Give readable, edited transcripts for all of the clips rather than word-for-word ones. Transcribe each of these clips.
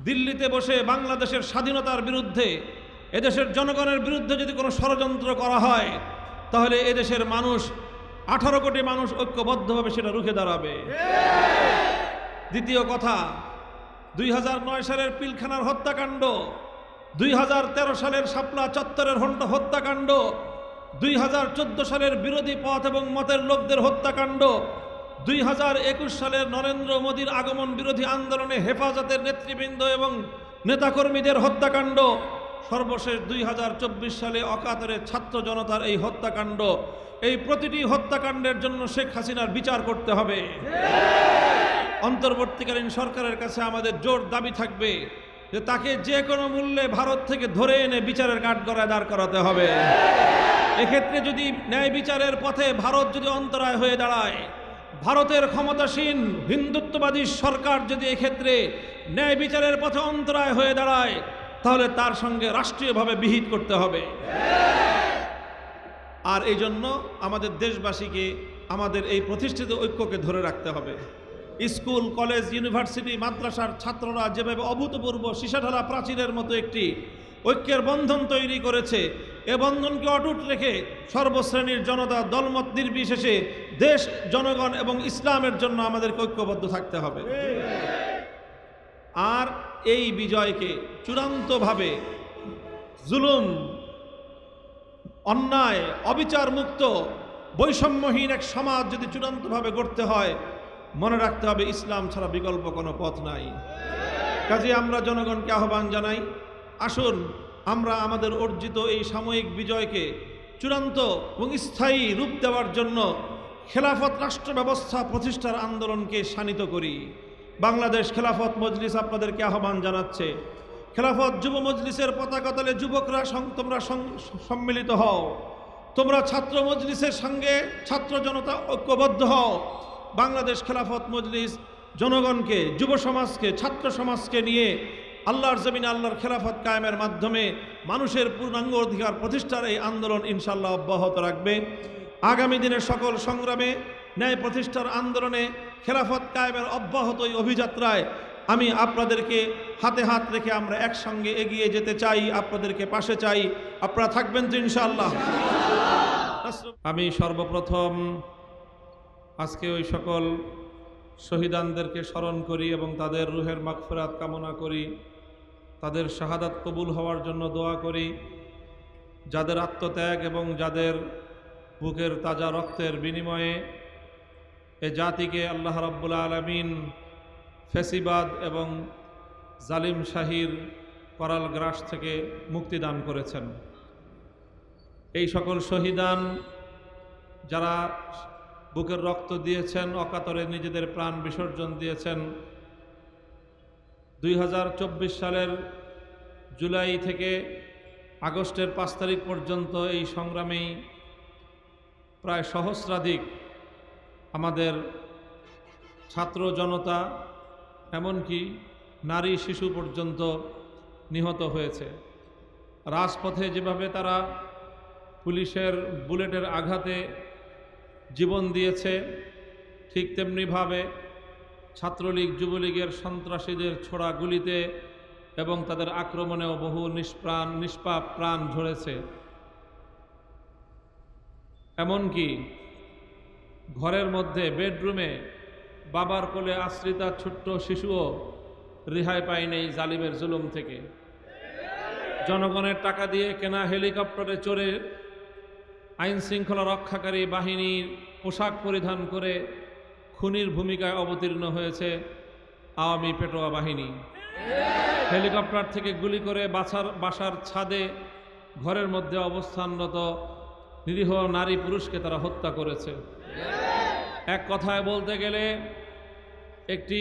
দিল্লিতে বসে বাংলাদেশের স্বাধীনতার বিরুদ্ধে, এদেশের জনগণের বিরুদ্ধে যদি কোনো ষড়যন্ত্র করা হয়, তাহলে এদেশের মানুষ 18 কোটি মানুষ ঐক্যবদ্ধভাবে সেটা রুখে দাঁড়াবে। দ্বিতীয় কথা, 2009 সালের পিলখানার হত্যাকাণ্ড, 2013 সালের শাপলা চত্বরের হত্যাকাণ্ড, 2014 সালের বিরোধী পথ এবং মতের লোকদের হত্যাকাণ্ড, 2021 সালের নরেন্দ্র মোদীর আগমন বিরোধী আন্দোলনে হেফাজতের নেতৃবৃন্দ এবং নেতাকর্মীদের হত্যাকাণ্ড, সর্বশেষ 2024 সালে অকাতরে ছাত্র জনতার এই হত্যাকাণ্ড, এই প্রতিটি হত্যাকাণ্ডের জন্য শেখ হাসিনার বিচার করতে হবে। অন্তর্বর্তীকালীন সরকারের কাছে আমাদের জোর দাবি থাকবে যে তাকে যে কোনো মূল্যে ভারত থেকে ধরে এনে বিচারের কাঠগড়ায় দাঁড় করাতে হবে। এক্ষেত্রে যদি ন্যায় বিচারের পথে ভারত যদি অন্তরায় হয়ে দাঁড়ায়, ভারতের ক্ষমতাসীন হিন্দুত্ববাদী সরকার যদি এক্ষেত্রে ন্যায় বিচারের পথে অন্তরায় হয়ে দাঁড়ায়, তাহলে তার সঙ্গে রাষ্ট্রীয়ভাবে বিহিত করতে হবে। আর এই জন্য আমাদের দেশবাসীকে আমাদের এই প্রতিষ্ঠিত ঐক্যকে ধরে রাখতে হবে। স্কুল, কলেজ, ইউনিভার্সিটি, মাদ্রাসার ছাত্ররা যেভাবে অভূতপূর্ব সীসাঢালা প্রাচীরের মতো একটি ঐক্যের বন্ধন তৈরি করেছে, এ বন্ধনকে অটুট রেখে সর্বশ্রেণীর জনতা দলমত নির্বিশেষে দেশ, জনগণ এবং ইসলামের জন্য আমাদেরকে ঐক্যবদ্ধ থাকতে হবে। আর এই বিজয়কে চূড়ান্তভাবে জুলুম, অন্যায়, অবিচার মুক্ত, বৈষম্যহীন এক সমাজ যদি চূড়ান্তভাবে গড়তে হয়, মনে রাখতে হবে ইসলাম ছাড়া বিকল্প কোনো পথ নাই। কাজে আমরা জনগণকে আহ্বান জানাই, আসুন আমরা আমাদের অর্জিত এই সাময়িক বিজয়কে চূড়ান্ত এবং স্থায়ী রূপ দেওয়ার জন্য খেলাফত রাষ্ট্র ব্যবস্থা প্রতিষ্ঠার আন্দোলনকে শানিত করি। বাংলাদেশ খেলাফত মজলিস আপনাদেরকে আহ্বান জানাচ্ছে, খেলাফত যুব মজলিসের পতাকা তলে যুবকরা তোমরা সম্মিলিত হও, তোমরা ছাত্র মজলিসের সঙ্গে ছাত্র জনতা ঐক্যবদ্ধ হও। বাংলাদেশ খেলাফত মজলিস জনগণকে, যুব সমাজকে, ছাত্র সমাজকে নিয়ে আল্লাহর জমিনে আল্লাহর খেলাফত কায়েমের মাধ্যমে মানুষের পূর্ণাঙ্গ অধিকার প্রতিষ্ঠার এই আন্দোলন ইনশাআল্লাহ অব্যাহত রাখবে। আগামী দিনের সকল সংগ্রামে, ন্যায় প্রতিষ্ঠার আন্দোলনে, খেলাফত কায়েমের অব্যাহত এই অভিযাত্রায় আমি আপনাদেরকে হাতে হাত রেখে আমরা একসঙ্গে এগিয়ে যেতে চাই, আপনাদেরকে পাশে চাই। আপনারা থাকবেন তো ইনশাআল্লাহ? আমি সর্বপ্রথম আজকে ওই সকল শহীদানদেরকে স্মরণ করি এবং তাদের রুহের মাগফিরাত কামনা করি, তাদের শাহাদাত কবুল হওয়ার জন্য দোয়া করি। যাদের আত্মত্যাগ এবং যাদের বুকের তাজা রক্তের বিনিময়ে এ জাতিকে আল্লাহ রাব্বুল আলামিন ফ্যাসিবাদ এবং জালিম শাহীর করাল গ্রাস থেকে মুক্তি দান করেছেন। এই সকল শহীদান যারা বুকের রক্ত দিয়েছেন, অকাতরে নিজেদের প্রাণ বিসর্জন দিয়েছেন, 2024 সালের জুলাই থেকে আগস্টের 5 তারিখ পর্যন্ত এই সংগ্রামেই প্রায় সহস্রাধিক আমাদের ছাত্র জনতা, এমনকি নারী শিশু পর্যন্ত নিহত হয়েছে। রাজপথে যেভাবে তারা পুলিশের বুলেটের আঘাতে জীবন দিয়েছে, ঠিক তেমনিভাবে ছাত্রলীগ, যুবলীগের সন্ত্রাসীদের ছোড়া গুলিতে এবং তাদের আক্রমণেও বহু নিষ্পাপ প্রাণ ঝরেছে। এমনকি ঘরের মধ্যে বেডরুমে বাবার কোলে আশ্রিতা ছোট্ট শিশুও রেহাই পায়নি এই জালিমের জুলুম থেকে। জনগণের টাকা দিয়ে কেনা হেলিকপ্টারে চড়ে আইন শৃঙ্খলা রক্ষাকারী বাহিনীর পোশাক পরিধান করে খুনির ভূমিকায় অবতীর্ণ হয়েছে আওয়ামী পেটোয়া বাহিনী। হেলিকপ্টার থেকে গুলি করে বাসার ছাদে ঘরের মধ্যে অবস্থানরত নিরীহ নারী পুরুষকে তারা হত্যা করেছে। এক কথায় বলতে গেলে একটি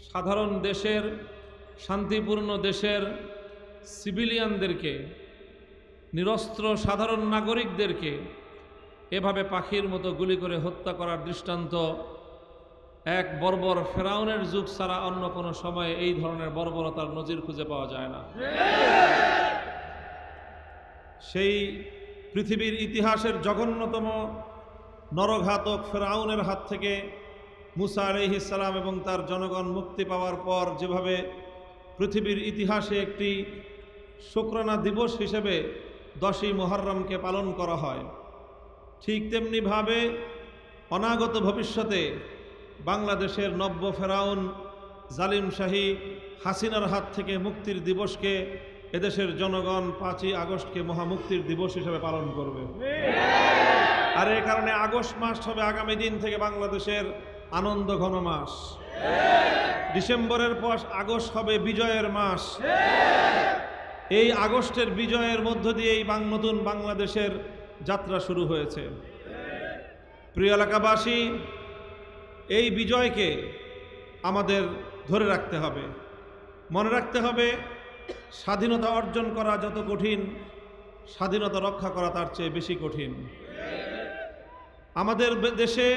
সাধারণ দেশের, শান্তিপূর্ণ দেশের সিভিলিয়ানদেরকে, নিরস্ত্র সাধারণ নাগরিকদেরকে এভাবে পাখির মতো গুলি করে হত্যা করার দৃষ্টান্ত এক বর্বর ফেরাউনের যুগ ছাড়া অন্য কোনো সময়ে এই ধরনের বর্বরতার নজির খুঁজে পাওয়া যায় না। সেই পৃথিবীর ইতিহাসের জঘন্যতম নরঘাতক ফেরাউনের হাত থেকে মুসা আলাইহিস সালাম এবং তার জনগণ মুক্তি পাওয়ার পর যেভাবে পৃথিবীর ইতিহাসে একটি শুকরানা দিবস হিসেবে 10ই মুহররমকে পালন করা হয়, ঠিক তেমনিভাবে অনাগত ভবিষ্যতে বাংলাদেশের নব্য ফেরাউন জালিম শাহী হাসিনার হাত থেকে মুক্তির দিবসকে এদেশের জনগণ 5ই আগস্টকে মহামুক্তির দিবস হিসেবে পালন করবে। আর এই কারণে আগস্ট মাস হবে আগামী দিন থেকে বাংলাদেশের আনন্দ ঘন মাস। ডিসেম্বরের পর আগস্ট হবে বিজয়ের মাস। এই আগস্টের বিজয়ের মধ্য দিয়েই নতুন বাংলাদেশের যাত্রা শুরু হয়েছে। প্রিয় এলাকাবাসী, এই বিজয়কে আমাদের ধরে রাখতে হবে, মনে রাখতে হবে স্বাধীনতা অর্জন করা যত কঠিন, স্বাধীনতা রক্ষা করা তার চেয়ে বেশি কঠিন। আমাদের দেশে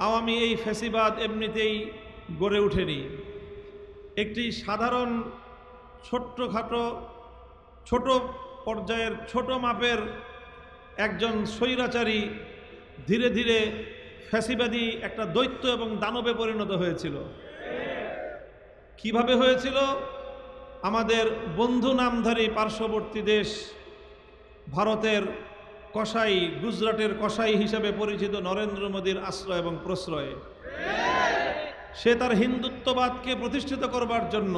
আওয়ামী এই ফ্যাসিবাদ এমনিতেই গড়ে ওঠেনি। একটি সাধারণ ছোট্টখাটো ছোট পর্যায়ের ছোট মাপের একজন স্বৈরাচারী ধীরে ধীরে ফ্যাসিবাদী একটা দৈত্য এবং দানবে পরিণত হয়েছিল। কিভাবে হয়েছিল? আমাদের বন্ধু নামধারী পার্শ্ববর্তী দেশ ভারতের কসাই, গুজরাটের কসাই হিসেবে পরিচিত নরেন্দ্র মোদীর আশ্রয় এবং প্রশ্রয়ে সে তার হিন্দুত্ববাদকে প্রতিষ্ঠিত করবার জন্য,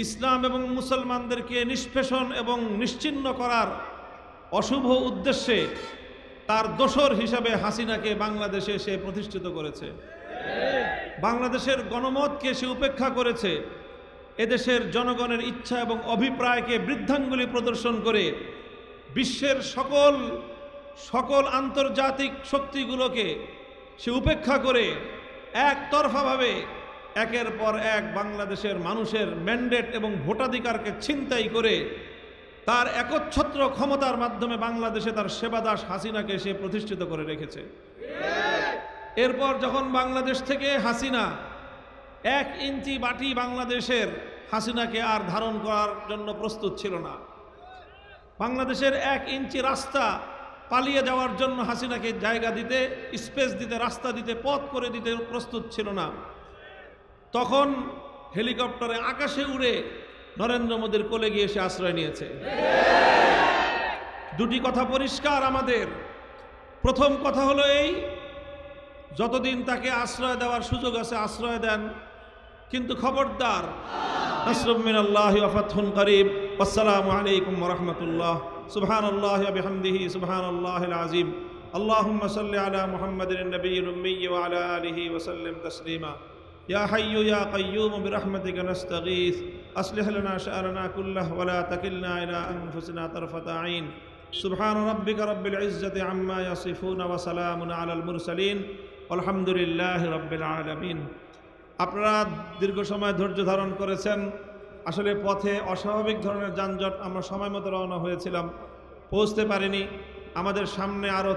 ইসলাম এবং মুসলমানদেরকে নিষ্পেষণ এবং নিশ্চিহ্ন করার অশুভ উদ্দেশ্যে তার দোসর হিসাবে হাসিনাকে বাংলাদেশে সে প্রতিষ্ঠিত করেছে। বাংলাদেশের গণমতকে সে উপেক্ষা করেছে। এদেশের জনগণের ইচ্ছা এবং অভিপ্রায়কে বৃদ্ধাঙ্গুলি প্রদর্শন করে বিশ্বের সকল আন্তর্জাতিক শক্তিগুলোকে সে উপেক্ষা করে একতরফাভাবে একের পর এক বাংলাদেশের মানুষের ম্যান্ডেট এবং ভোটাধিকারকে ছিনতাই করে তার একচ্ছত্র ক্ষমতার মাধ্যমে বাংলাদেশে তার সেবাদাস হাসিনাকে সে প্রতিষ্ঠিত করে রেখেছে। এরপর যখন বাংলাদেশ থেকে হাসিনা 1 ইঞ্চি বাটি বাংলাদেশের হাসিনাকে আর ধারণ করার জন্য প্রস্তুত ছিল না, বাংলাদেশের 1 ইঞ্চি রাস্তা পালিয়ে যাওয়ার জন্য হাসিনাকে জায়গা দিতে, স্পেস দিতে, রাস্তা দিতে, পথ করে দিতে প্রস্তুত ছিল না, তখন হেলিকপ্টারে আকাশে উড়ে নরেন্দ্র মোদীর কোলে গিয়ে সে আশ্রয় নিয়েছে। দুটি কথা পরিষ্কার আমাদের। প্রথম কথা হলো এই, যতদিন তাকে আশ্রয় দেওয়ার সুযোগ আছে আশ্রয় দেন, কিন্তু খবরদার, নাসরুম মিনাল্লাহি ওয়া ফাতহুন করিব। আসসালামু আলাইকুম ওয়া রাহমাতুল্লাহ। সুবহানাল্লাহি ওয়া বিহামদিহি সুবহানাল্লাহিল আযীম। আল্লাহুম্মা সাল্লি আলা মুহাম্মাদিন নবিয়্যিল উম্মি ওয়া আলা আলিহি ওয়া সাল্লিম তাসলিমা। ইয়া হাইয়্যু ইয়া কাইয়্যুম বিরহমাতিকা নাস্তাগীথ আসলিহ লানা শা'নানা কুল্লাহু ওয়া লা তাকিলনা ইলা আনফুসিনা তারফাতা আইন। সুবহান রাব্বিকা রাব্বিল ইজ্জাতি আম্মা ইয়াসিফুন ওয়া সালামুন আলাল মুরসালিন আলহামদুলিল্লাহি রাব্বিল আলামিন। আপনারা দীর্ঘ সময় ধৈর্য ধারণ করেছেন। আসলে পথে অস্বাভাবিক ধরনের যানজট, আমরা সময় মতো রওনা হয়েছিলাম, পৌঁছতে পারিনি। আমাদের সামনে আরও